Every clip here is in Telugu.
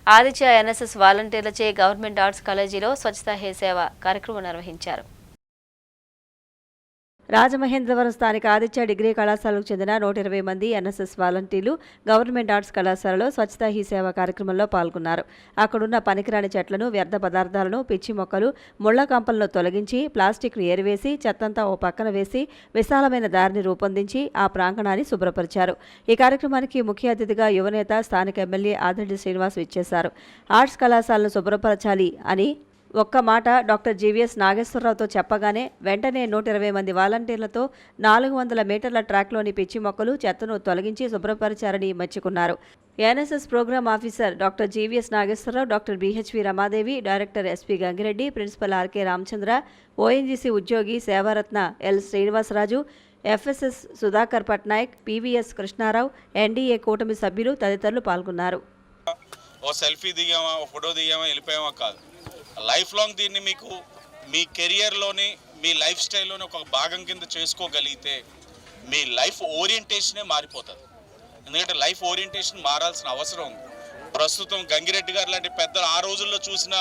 ఆదిత్య ఎన్ఎస్ఎస్ వాలంటీర్లచే గవర్నమెంట్ ఆర్ట్స్ కాలేజీలో స్వచ్ఛతా హీ సేవ కార్యక్రమం నిర్వహించారు. రాజమహేంద్రవరం స్థానిక ఆదిత్య డిగ్రీ కళాశాలకు చెందిన 120 మంది ఎన్ఎస్ఎస్ వాలంటీర్లు గవర్నమెంట్ ఆర్ట్స్ కళాశాలలో స్వచ్ఛతా హీ సేవ కార్యక్రమంలో పాల్గొన్నారు. అక్కడున్న పనికిరాని చెట్లను, వ్యర్థ పదార్థాలను, పిచ్చి మొక్కలు, ముళ్ల కంపలను తొలగించి ప్లాస్టిక్ను ఏరివేసి చెత్తంతా ఓ పక్కన వేసి విశాలమైన దారిని రూపొందించి ఆ ప్రాంగణాన్ని శుభ్రపరిచారు. ఈ కార్యక్రమానికి ముఖ్య అతిథిగా యువనేత స్థానిక ఎమ్మెల్యే ఆదిరెడ్డి శ్రీనివాస్ విచ్చేశారు. ఆర్ట్స్ కళాశాలను శుభ్రపరచాలి అని ఒక్క మాట డాక్టర్ జీవీఎస్ నాగేశ్వరరావుతో చెప్పగానే వెంటనే 120 మంది వాలంటీర్లతో 400 మీటర్ల ట్రాక్లోని పిచ్చి మొక్కలు, చెత్తను తొలగించి శుభ్రపరిచారని మెచ్చుకున్నారు. NSS programme officer doctor GVS Nageswararao, doctor BHV Ramadevi, director SP Gangireddy, principal RK Ramachandra, ONGC ఉద్యోగి Sevaratna L Srinivasaraju, FSS Sudhakar Patnaik, PVS Krishnarao, NDA కూటమి సభ్యులు తదితరులు పాల్గొన్నారు. ఓ సెల్ఫీ దిగామా, ఓ ఫోటో దిగామా, వెళ్ళిపోయామా కాదు. లైఫ్ లాంగ్ దీన్ని మీకు మీ కెరియర్లోని, మీ లైఫ్ స్టైల్లోని ఒక భాగం కింద చేసుకోగలిగితే మీ లైఫ్ ఓరియంటేషనే మారిపోతుంది. ఎందుకంటే లైఫ్ ఓరియంటేషన్ మారాల్సిన అవసరం ఉంది. ప్రస్తుతం గంగిరెడ్డి గారు లాంటి పెద్దలు ఆ రోజుల్లో చూసిన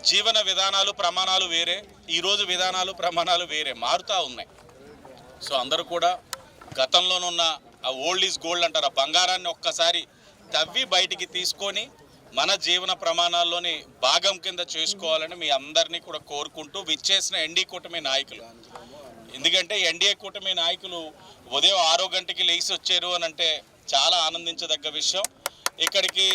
జీవన విధానాలు, ప్రమాణాలు వేరే, ఈరోజు విధానాలు, ప్రమాణాలు వేరే మారుతూ ఉన్నాయి. సో అందరూ కూడా గతంలోనున్న ఆ ఓల్డ్ ఈజ్ గోల్డ్ అంటారు, ఆ బంగారాన్ని ఒక్కసారి తవ్వి బయటికి తీసుకొని మన జీవన ప్రమాణాల్లోని భాగం కింద చేసుకోవాలని మీ అందరినీ కూడా కోరుకుంటూ విచ్చేసిన ఎన్డీఏ కూటమి నాయకులు, ఎందుకంటే ఎన్డీఏ కూటమి నాయకులు ఉదయం 6 గంటకి లేచి వచ్చారు అని అంటే చాలా ఆనందించదగ్గ విషయం. ఇక్కడికి